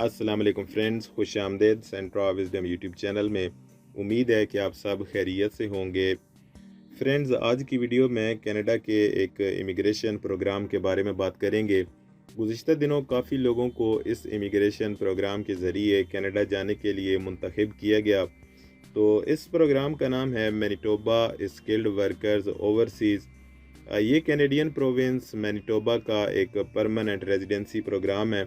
अस्सलाम वालेकुम फ्रेंड्स, खुश आमदेद सेंट्रा विज़डम यूट्यूब चैनल में। उम्मीद है कि आप सब खैरियत से होंगे। फ्रेंड्स, आज की वीडियो में कनाडा के एक इमिग्रेशन प्रोग्राम के बारे में बात करेंगे। गुज़िश्ता दिनों काफ़ी लोगों को इस इमिग्रेशन प्रोग्राम के ज़रिए कनाडा जाने के लिए मुंतखब किया गया। तो इस प्रोग्राम का नाम है मैनिटोबा स्किल्ड वर्कर्स ओवरसीज़। ये कैनेडियन प्रोविंस मैनिटोबा का एक परमानेंट रेजिडेंसी प्रोग्राम है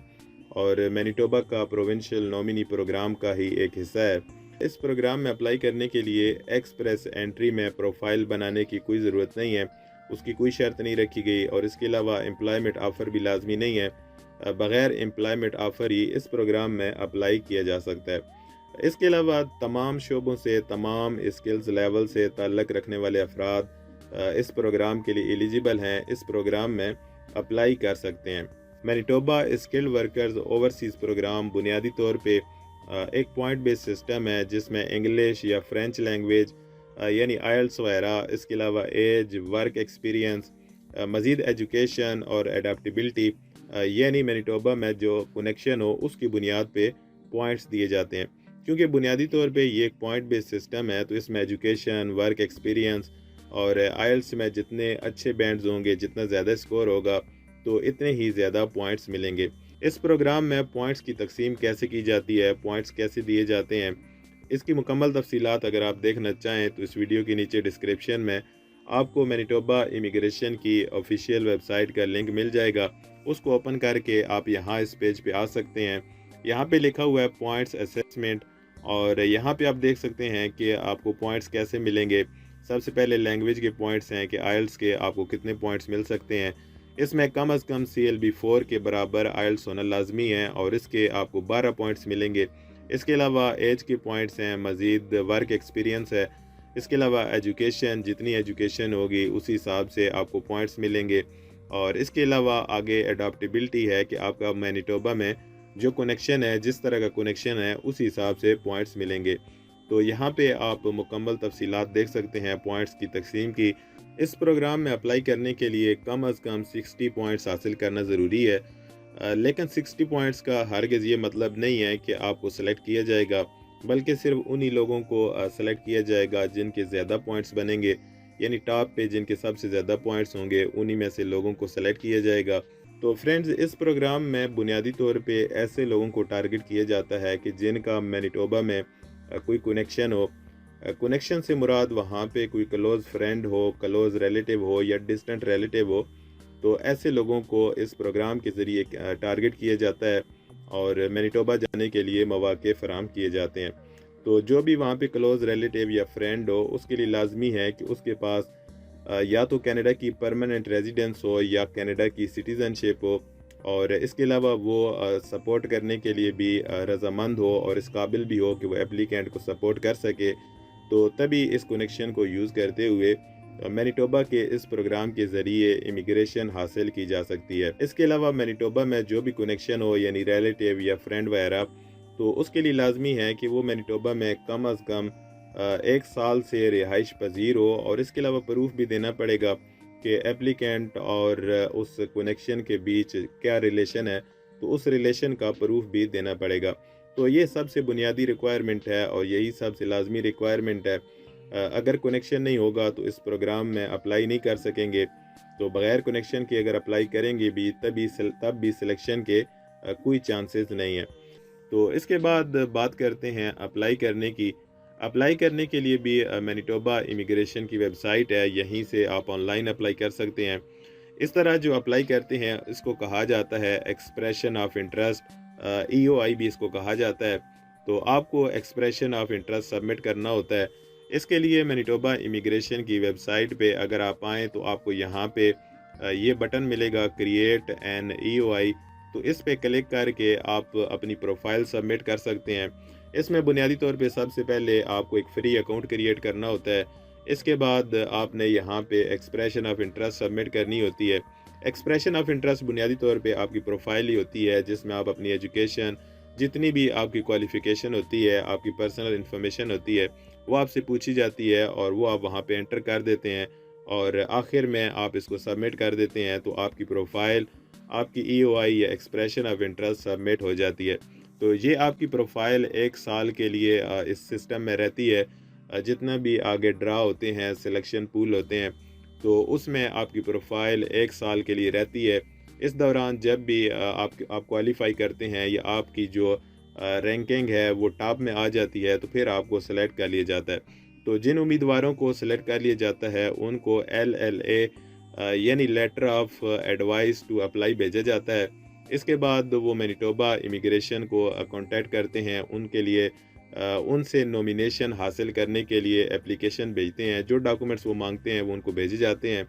और मैनिटोबा का प्रोविंशियल नॉमिनी प्रोग्राम का ही एक हिस्सा है। इस प्रोग्राम में अप्लाई करने के लिए एक्सप्रेस एंट्री में प्रोफाइल बनाने की कोई ज़रूरत नहीं है, उसकी कोई शर्त नहीं रखी गई और इसके अलावा एम्प्लॉयमेंट ऑफ़र भी लाजमी नहीं है। बग़ैर एम्प्लॉयमेंट ऑफ़र ही इस प्रोग्राम में अप्लाई किया जा सकता है। इसके अलावा तमाम शोबों से, तमाम स्किल्स लेवल से ताल्लुक़ रखने वाले अफराद इस प्रोग्राम के लिए एलिजिबल हैं, इस प्रोग्राम में अप्लाई कर सकते हैं। Manitoba skilled workers overseas program बुनियादी तौर पे एक पॉइंट बेस्ड सिस्टम है जिसमें इंग्लिश या फ्रेंच लैंग्वेज यानी आइल्स वगैरह, इसके अलावा एज, वर्क एक्सपीरियंस, मज़ीद एजुकेशन और एडाप्टेबिलिटी यानी मैनिटोबा में जो कनेक्शन हो उसकी बुनियाद पे पॉइंट्स दिए जाते हैं। क्योंकि बुनियादी तौर पे ये एक पॉइंट बेस्ड सिस्टम है तो इसमें एजुकेशन, वर्क एक्सपीरियंस और आइल्स में जितने अच्छे बैंड्स होंगे, जितना ज़्यादा स्कोर होगा तो इतने ही ज़्यादा पॉइंट्स मिलेंगे। इस प्रोग्राम में पॉइंट्स की तकसीम कैसे की जाती है, पॉइंट्स कैसे दिए जाते हैं, इसकी मुकम्मल तफसीलात अगर आप देखना चाहें तो इस वीडियो के नीचे डिस्क्रिप्शन में आपको मैनिटोबा इमिग्रेशन की ऑफिशियल वेबसाइट का लिंक मिल जाएगा। उसको ओपन करके आप यहाँ इस पेज पे आ सकते हैं। यहाँ पे लिखा हुआ है पॉइंट्स असेसमेंट और यहाँ पे आप देख सकते हैं कि आपको पॉइंट्स कैसे मिलेंगे। सबसे पहले लैंग्वेज के पॉइंट्स हैं कि आइल्स के आपको कितने पॉइंट्स मिल सकते हैं। इसमें कम अज़ कम CLB 4 के बराबर आइल्स होना लाजमी है और इसके आपको 12 पॉइंट्स मिलेंगे। इसके अलावा एज के पॉइंट्स हैं, मज़ीद वर्क एक्सपीरियंस है। इसके अलावा एजुकेशन, जितनी एजुकेशन होगी उसी हिसाब से आपको पॉइंट्स मिलेंगे। और इसके अलावा आगे अडॉप्टेबिलिटी है कि आपका मैनिटोबा में जो कनेक्शन है, जिस तरह का कनेक्शन है उसी हिसाब से पॉइंट्स मिलेंगे। तो यहाँ पे आप मुकम्मल तफसीलात देख सकते हैं पॉइंट्स की तकसीम की। इस प्रोग्राम में अप्लाई करने के लिए कम अज़ कम 60 पॉइंट्स हासिल करना ज़रूरी है। लेकिन 60 पॉइंट्स का हरगिज़ ये मतलब नहीं है कि आपको सेलेक्ट किया जाएगा, बल्कि सिर्फ उन्हीं लोगों को सेलेक्ट किया जाएगा जिनके ज़्यादा पॉइंट्स बनेंगे, यानी टॉप पे जिनके सबसे ज़्यादा पॉइंट्स होंगे उन्हीं में से लोगों को सेलेक्ट किया जाएगा। तो फ्रेंड्स, इस प्रोग्राम में बुनियादी तौर पे ऐसे लोगों को टारगेट किया जाता है कि जिनका मैनिटोबा में कोई कनेक्शन हो। कनेक्शन से मुराद वहाँ पे कोई क्लोज़ फ्रेंड हो, क्लोज़ रिलेटिव हो या डिस्टेंट रिलेटिव हो। तो ऐसे लोगों को इस प्रोग्राम के ज़रिए टारगेट किया जाता है और मैनिटोबा जाने के लिए मौक़े फ़राहम किए जाते हैं। तो जो भी वहाँ पे क्लोज़ रिलेटिव या फ्रेंड हो उसके लिए लाजमी है कि उसके पास या तो कनाडा की परमानेंट रेजिडेंस हो या कनाडा की सिटीज़नशिप हो और इसके अलावा वो सपोर्ट करने के लिए भी रज़ामंद हो और इस काबिल भी हो कि वो एप्लीकेंट को सपोर्ट कर सके। तो तभी इस कनेक्शन को यूज़ करते हुए मैनिटोबा के इस प्रोग्राम के ज़रिए इमिग्रेशन हासिल की जा सकती है। इसके अलावा मैनिटोबा में जो भी कनेक्शन हो यानी रिलेटिव या फ्रेंड वगैरह, तो उसके लिए लाजमी है कि वो मैनिटोबा में कम अज़ कम 1 साल से रिहाइश पजीर हो और इसके अलावा प्रूफ भी देना पड़ेगा कि एप्लीकेंट और उस कनेक्शन के बीच क्या रिलेशन है, तो उस रिलेशन का प्रूफ भी देना पड़ेगा। तो ये सबसे बुनियादी रिक्वायरमेंट है और यही सबसे लाजमी रिक्वायरमेंट है। अगर कनेक्शन नहीं होगा तो इस प्रोग्राम में अप्लाई नहीं कर सकेंगे। तो बग़ैर कनेक्शन के अगर अप्लाई करेंगे भी तब भी सिलेक्शन के कोई चांसेस नहीं है। तो इसके बाद बात करते हैं अप्लाई करने की। अप्लाई करने के लिए भी मैनिटोबा इमिग्रेशन की वेबसाइट है, यहीं से आप ऑनलाइन अप्लाई कर सकते हैं। इस तरह जो अप्लाई करते हैं इसको कहा जाता है एक्सप्रेशन ऑफ इंटरेस्ट, EOI भी इसको कहा जाता है। तो आपको एक्सप्रेशन ऑफ इंटरेस्ट सबमिट करना होता है। इसके लिए मैनिटोबा इमिग्रेशन की वेबसाइट पे अगर आप आएँ तो आपको यहाँ पे ये बटन मिलेगा क्रिएट एन EOI। तो इस पे क्लिक करके आप अपनी प्रोफाइल सबमिट कर सकते हैं। इसमें बुनियादी तौर पे सबसे पहले आपको एक फ्री अकाउंट क्रिएट करना होता है। इसके बाद आपने यहाँ पे एक्सप्रेशन ऑफ इंटरेस्ट सबमिट करनी होती है। एक्सप्रेशन ऑफ इंटरेस्ट बुनियादी तौर पे आपकी प्रोफाइल ही होती है जिसमें आप अपनी एजुकेशन, जितनी भी आपकी क्वालिफ़िकेशन होती है, आपकी पर्सनल इन्फॉर्मेशन होती है, वो आपसे पूछी जाती है और वो आप वहाँ पे एंटर कर देते हैं और आखिर में आप इसको सबमिट कर देते हैं तो आपकी प्रोफाइल, आपकी EOI या एक्सप्रेशन ऑफ इंटरेस्ट सबमिट हो जाती है। تو یہ آپ کی پروفائل 1 سال کے لیے اس سسٹم میں رہتی ہے۔ جتنا بھی آگے ڈرا ہوتے ہیں، سلیکشن پول ہوتے ہیں، تو اس میں آپ کی پروفائل 1 سال کے لیے رہتی ہے۔ اس دوران جب بھی آپ کوالیفائی کرتے ہیں یا آپ کی جو رینکنگ ہے وہ ٹاپ میں آ جاتی ہے، تو پھر آپ کو سلیکٹ کر لیا جاتا ہے۔ تو جن امیدواروں کو سلیکٹ کر لیا جاتا ہے ان کو LLA یعنی letter of advice to apply بھیجا جاتا ہے۔ اس کے بعد وہ مینیٹوبا امیگریشن کو کانٹیکٹ کرتے ہیں، ان کے لیے ان سے نومینیشن حاصل کرنے کے لیے اپلیکیشن بھیجتے ہیں۔ جو ڈاکومنٹس وہ مانگتے ہیں وہ ان کو بھیجے جاتے ہیں۔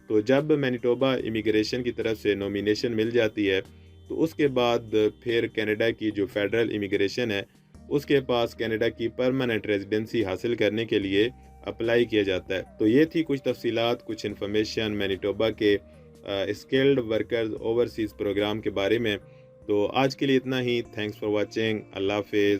تو جب مینیٹوبا امیگریشن کی طرف سے نومینیشن مل جاتی ہے تو اس کے بعد پھر کینیڈا کی جو فیڈرل امیگریشن ہے اس کے پاس کینیڈا کی پرماننٹ ریزیڈنسی حاصل کرنے کے لیے اپلائی کیا جاتا ہے۔ تو یہ تھی کچھ تفصیلات، کچھ انفارمیشن مینیٹوبا کے اسکلڈ ورکرز اوورسیز پروگرام کے بارے میں۔ تو آج کے لیے اتنا ہی۔ Thanks for watching. اللہ حافظ۔